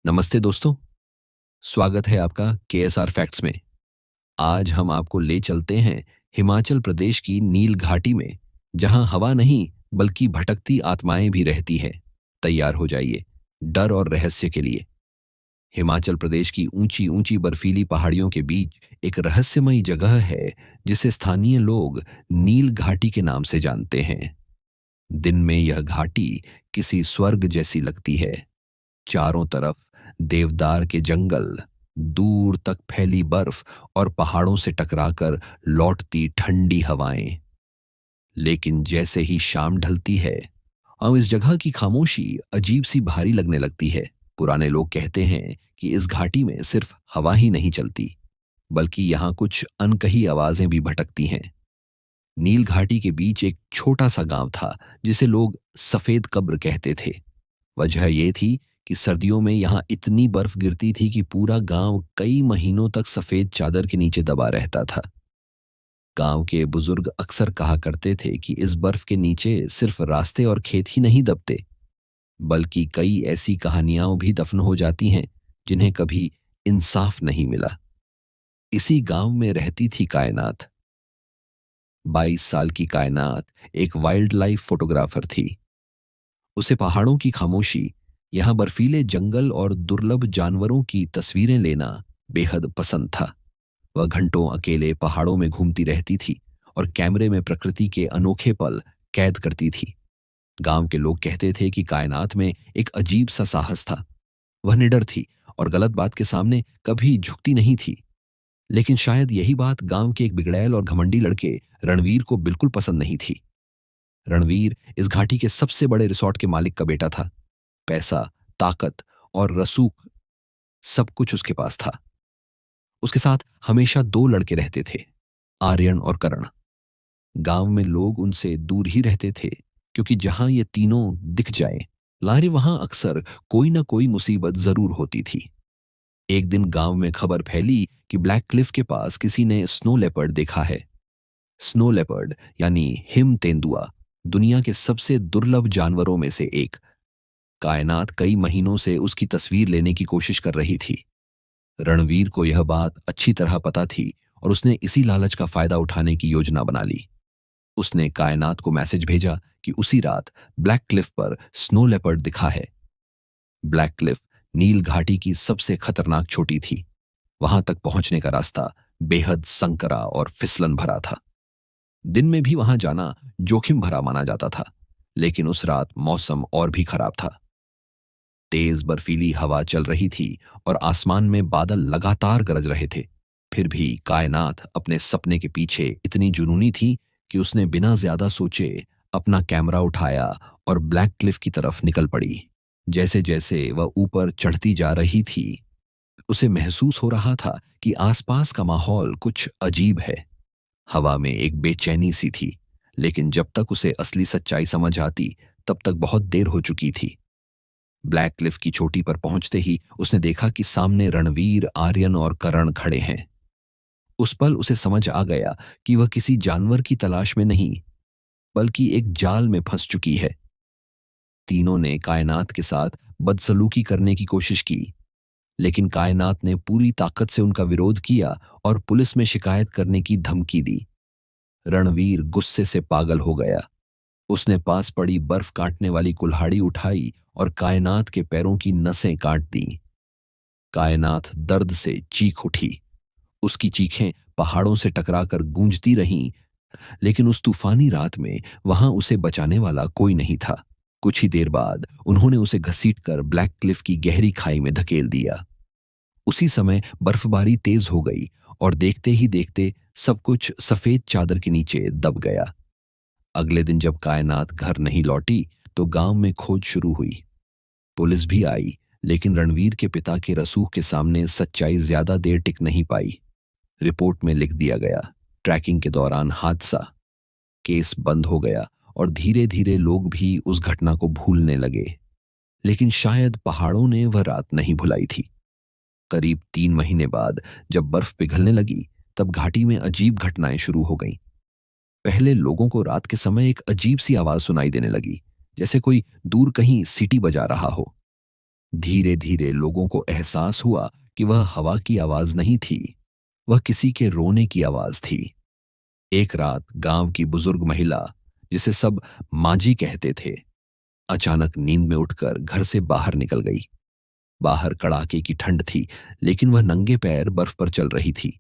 नमस्ते दोस्तों। स्वागत है आपका केएसआर फैक्ट्स में। आज हम आपको ले चलते हैं हिमाचल प्रदेश की नील घाटी में, जहां हवा नहीं बल्कि भटकती आत्माएं भी रहती हैं। तैयार हो जाइए डर और रहस्य के लिए। हिमाचल प्रदेश की ऊंची ऊंची बर्फीली पहाड़ियों के बीच एक रहस्यमयी जगह है, जिसे स्थानीय लोग नील घाटी के नाम से जानते हैं। दिन में यह घाटी किसी स्वर्ग जैसी लगती है। चारों तरफ देवदार के जंगल, दूर तक फैली बर्फ और पहाड़ों से टकराकर लौटती ठंडी हवाएं। लेकिन जैसे ही शाम ढलती है, अब इस जगह की खामोशी अजीब सी भारी लगने लगती है। पुराने लोग कहते हैं कि इस घाटी में सिर्फ हवा ही नहीं चलती, बल्कि यहां कुछ अनकही आवाजें भी भटकती हैं। नील घाटी के बीच एक छोटा सा गांव था, जिसे लोग सफेद कब्र कहते थे। वजह यह थी कि सर्दियों में यहां इतनी बर्फ गिरती थी कि पूरा गांव कई महीनों तक सफेद चादर के नीचे दबा रहता था। गांव के बुजुर्ग अक्सर कहा करते थे कि इस बर्फ के नीचे सिर्फ रास्ते और खेत ही नहीं दबते, बल्कि कई ऐसी कहानियां भी दफन हो जाती हैं जिन्हें कभी इंसाफ नहीं मिला। इसी गांव में रहती थी कायनात। 22 साल की कायनात एक वाइल्ड लाइफ फोटोग्राफर थी। उसे पहाड़ों की खामोशी, यहां बर्फीले जंगल और दुर्लभ जानवरों की तस्वीरें लेना बेहद पसंद था। वह घंटों अकेले पहाड़ों में घूमती रहती थी और कैमरे में प्रकृति के अनोखे पल कैद करती थी। गांव के लोग कहते थे कि कायनात में एक अजीब सा साहस था। वह निडर थी और गलत बात के सामने कभी झुकती नहीं थी। लेकिन शायद यही बात गांव के एक बिगड़ैल और घमंडी लड़के रणवीर को बिल्कुल पसंद नहीं थी। रणवीर इस घाटी के सबसे बड़े रिसोर्ट के मालिक का बेटा था। पैसा, ताकत और रसूख, सब कुछ उसके पास था। उसके साथ हमेशा दो लड़के रहते थे, आर्यन और करण। गांव में लोग उनसे दूर ही रहते थे, क्योंकि जहां ये तीनों दिख जाए लारे, वहां अक्सर कोई ना कोई मुसीबत जरूर होती थी। एक दिन गांव में खबर फैली कि ब्लैक क्लिफ के पास किसी ने स्नो लेपर्ड देखा है। स्नो लेपर्ड यानी हिम तेंदुआ दुनिया के सबसे दुर्लभ जानवरों में से एक। कायनात कई महीनों से उसकी तस्वीर लेने की कोशिश कर रही थी। रणवीर को यह बात अच्छी तरह पता थी और उसने इसी लालच का फायदा उठाने की योजना बना ली। उसने कायनात को मैसेज भेजा कि उसी रात ब्लैक क्लिफ पर स्नो लेपर्ड दिखा है। ब्लैक क्लिफ नील घाटी की सबसे खतरनाक चोटी थी। वहां तक पहुंचने का रास्ता बेहद संकरा और फिसलन भरा था। दिन में भी वहां जाना जोखिम भरा माना जाता था, लेकिन उस रात मौसम और भी खराब था। तेज बर्फीली हवा चल रही थी और आसमान में बादल लगातार गरज रहे थे। फिर भी कायनात अपने सपने के पीछे इतनी जुनूनी थी कि उसने बिना ज्यादा सोचे अपना कैमरा उठाया और ब्लैक क्लिफ की तरफ निकल पड़ी। जैसे जैसे वह ऊपर चढ़ती जा रही थी, उसे महसूस हो रहा था कि आसपास का माहौल कुछ अजीब है। हवा में एक बेचैनी सी थी, लेकिन जब तक उसे असली सच्चाई समझ आती, तब तक बहुत देर हो चुकी थी। ब्लैक क्लिफ की चोटी पर पहुंचते ही उसने देखा कि सामने रणवीर, आर्यन और करण खड़े हैं। उस पल उसे समझ आ गया कि वह किसी जानवर की तलाश में नहीं, बल्कि एक जाल में फंस चुकी है। तीनों ने कायनात के साथ बदसलूकी करने की कोशिश की, लेकिन कायनात ने पूरी ताकत से उनका विरोध किया और पुलिस में शिकायत करने की धमकी दी। रणवीर गुस्से से पागल हो गया। उसने पास पड़ी बर्फ काटने वाली कुल्हाड़ी उठाई और कायनात के पैरों की नसें काट दी। कायनात दर्द से चीख उठी। उसकी चीखें पहाड़ों से टकराकर गूंजती रहीं, लेकिन उस तूफानी रात में वहां उसे बचाने वाला कोई नहीं था। कुछ ही देर बाद उन्होंने उसे घसीटकर ब्लैक क्लिफ की गहरी खाई में धकेल दिया। उसी समय बर्फबारी तेज हो गई और देखते ही देखते सब कुछ सफेद चादर के नीचे दब गया। अगले दिन जब कायनात घर नहीं लौटी, तो गांव में खोज शुरू हुई। पुलिस भी आई, लेकिन रणवीर के पिता के रसूख के सामने सच्चाई ज्यादा देर टिक नहीं पाई। रिपोर्ट में लिख दिया गया, ट्रैकिंग के दौरान हादसा। केस बंद हो गया और धीरे धीरे लोग भी उस घटना को भूलने लगे। लेकिन शायद पहाड़ों ने वह रात नहीं भुलाई थी। करीब 3 महीने बाद जब बर्फ पिघलने लगी, तब घाटी में अजीब घटनाएं शुरू हो गईं। पहले लोगों को रात के समय एक अजीब सी आवाज सुनाई देने लगी, जैसे कोई दूर कहीं सीटी बजा रहा हो। धीरे धीरे लोगों को एहसास हुआ कि वह हवा की आवाज नहीं थी, वह किसी के रोने की आवाज थी। एक रात गांव की बुजुर्ग महिला, जिसे सब मांझी कहते थे, अचानक नींद में उठकर घर से बाहर निकल गई। बाहर कड़ाके की ठंड थी, लेकिन वह नंगे पैर बर्फ पर चल रही थी।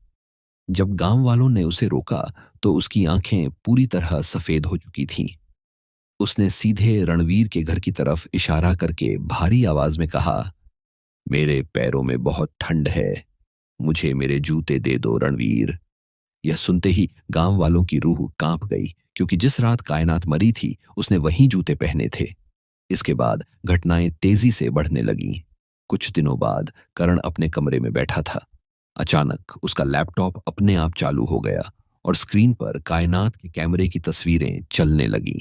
जब गांव वालों ने उसे रोका तो उसकी आंखें पूरी तरह सफेद हो चुकी थीं। उसने सीधे रणवीर के घर की तरफ इशारा करके भारी आवाज में कहा, मेरे पैरों में बहुत ठंड है, मुझे मेरे जूते दे दो रणवीर। यह सुनते ही गांव वालों की रूह कांप गई, क्योंकि जिस रात कायनात मरी थी उसने वही जूते पहने थे। इसके बाद घटनाएं तेजी से बढ़ने लगीं। कुछ दिनों बाद करण अपने कमरे में बैठा था। अचानक उसका लैपटॉप अपने आप चालू हो गया और स्क्रीन पर कायनात के कैमरे की तस्वीरें चलने लगीं।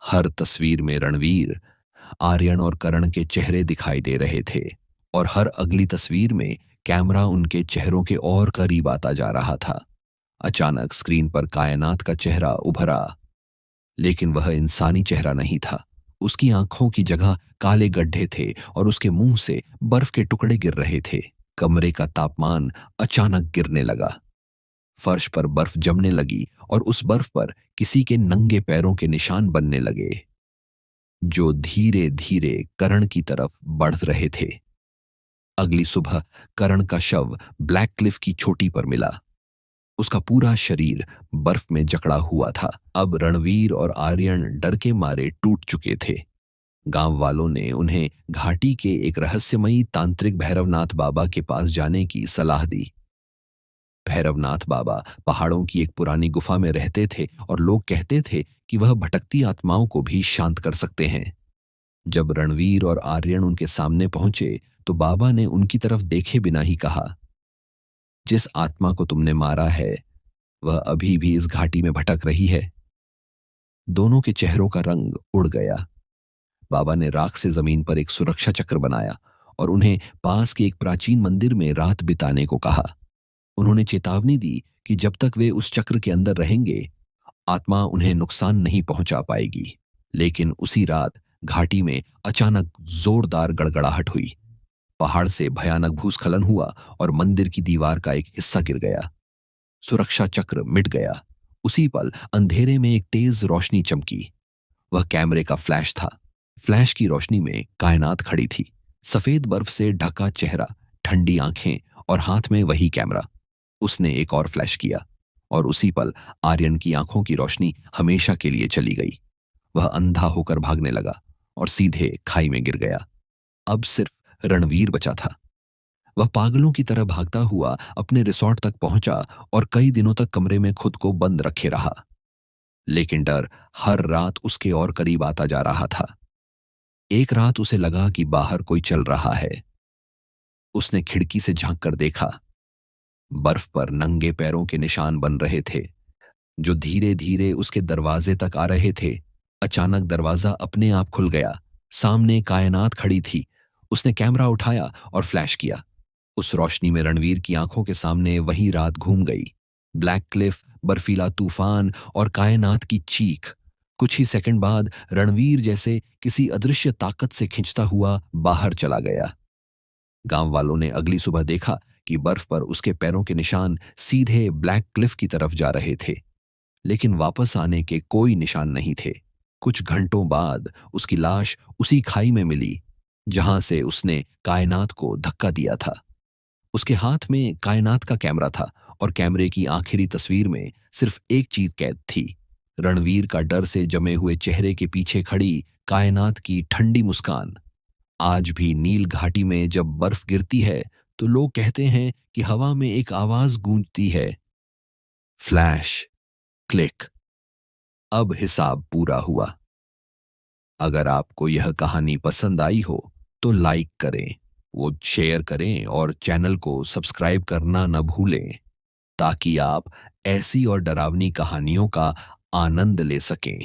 हर तस्वीर में रणवीर, आर्यन और करण के चेहरे दिखाई दे रहे थे, और हर अगली तस्वीर में कैमरा उनके चेहरों के और करीब आता जा रहा था। अचानक स्क्रीन पर कायनात का चेहरा उभरा, लेकिन वह इंसानी चेहरा नहीं था। उसकी आंखों की जगह काले गड्ढे थे और उसके मुंह से बर्फ के टुकड़े गिर रहे थे। कमरे का तापमान अचानक गिरने लगा। फर्श पर बर्फ जमने लगी और उस बर्फ पर किसी के नंगे पैरों के निशान बनने लगे, जो धीरे धीरे करण की तरफ बढ़ रहे थे। अगली सुबह करण का शव ब्लैक क्लिफ की चोटी पर मिला। उसका पूरा शरीर बर्फ में जकड़ा हुआ था। अब रणवीर और आर्यन डर के मारे टूट चुके थे। गांव वालों ने उन्हें घाटी के एक रहस्यमयी तांत्रिक भैरवनाथ बाबा के पास जाने की सलाह दी। भैरवनाथ बाबा पहाड़ों की एक पुरानी गुफा में रहते थे और लोग कहते थे कि वह भटकती आत्माओं को भी शांत कर सकते हैं। जब रणवीर और आर्यन उनके सामने पहुंचे तो बाबा ने उनकी तरफ देखे बिना ही कहा, जिस आत्मा को तुमने मारा है वह अभी भी इस घाटी में भटक रही है। दोनों के चेहरों का रंग उड़ गया। बाबा ने राख से जमीन पर एक सुरक्षा चक्र बनाया और उन्हें पास के एक प्राचीन मंदिर में रात बिताने को कहा। उन्होंने चेतावनी दी कि जब तक वे उस चक्र के अंदर रहेंगे, आत्मा उन्हें नुकसान नहीं पहुंचा पाएगी। लेकिन उसी रात घाटी में अचानक जोरदार गड़गड़ाहट हुई। पहाड़ से भयानक भूस्खलन हुआ और मंदिर की दीवार का एक हिस्सा गिर गया। सुरक्षा चक्र मिट गया। उसी पल अंधेरे में एक तेज रोशनी चमकी। वह कैमरे का फ्लैश था। फ्लैश की रोशनी में कायनात खड़ी थी, सफेद बर्फ से ढका चेहरा, ठंडी आंखें और हाथ में वही कैमरा। उसने एक और फ्लैश किया और उसी पल आर्यन की आंखों की रोशनी हमेशा के लिए चली गई। वह अंधा होकर भागने लगा और सीधे खाई में गिर गया। अब सिर्फ रणवीर बचा था। वह पागलों की तरह भागता हुआ अपने रिसॉर्ट तक पहुंचा और कई दिनों तक कमरे में खुद को बंद रखे रहा। लेकिन डर हर रात उसके और करीब आता जा रहा था। एक रात उसे लगा कि बाहर कोई चल रहा है। उसने खिड़की से झांक कर देखा। बर्फ पर नंगे पैरों के निशान बन रहे थे, जो धीरे धीरे उसके दरवाजे तक आ रहे थे। अचानक दरवाजा अपने आप खुल गया। सामने कायनात खड़ी थी। उसने कैमरा उठाया और फ्लैश किया। उस रोशनी में रणवीर की आंखों के सामने वही रात घूम गई। ब्लैक क्लिफ, बर्फीला तूफान और कायनात की चीख। कुछ ही सेकंड बाद रणवीर जैसे किसी अदृश्य ताकत से खिंचता हुआ बाहर चला गया। गांव वालों ने अगली सुबह देखा कि बर्फ पर उसके पैरों के निशान सीधे ब्लैक क्लिफ की तरफ जा रहे थे, लेकिन वापस आने के कोई निशान नहीं थे। कुछ घंटों बाद उसकी लाश उसी खाई में मिली जहां से उसने कायनात को धक्का दिया था। उसके हाथ में कायनात का कैमरा था और कैमरे की आखिरी तस्वीर में सिर्फ एक चीज कैद थी, रणवीर का डर से जमे हुए चेहरे के पीछे खड़ी कायनात की ठंडी मुस्कान। आज भी नील घाटी में जब बर्फ गिरती है तो लोग कहते हैं कि हवा में एक आवाज गूंजती है, फ्लैश, क्लिक। अब हिसाब पूरा हुआ। अगर आपको यह कहानी पसंद आई हो तो लाइक करें, वो शेयर करें और चैनल को सब्सक्राइब करना न भूलें, ताकि आप ऐसी और डरावनी कहानियों का आनंद ले सकें।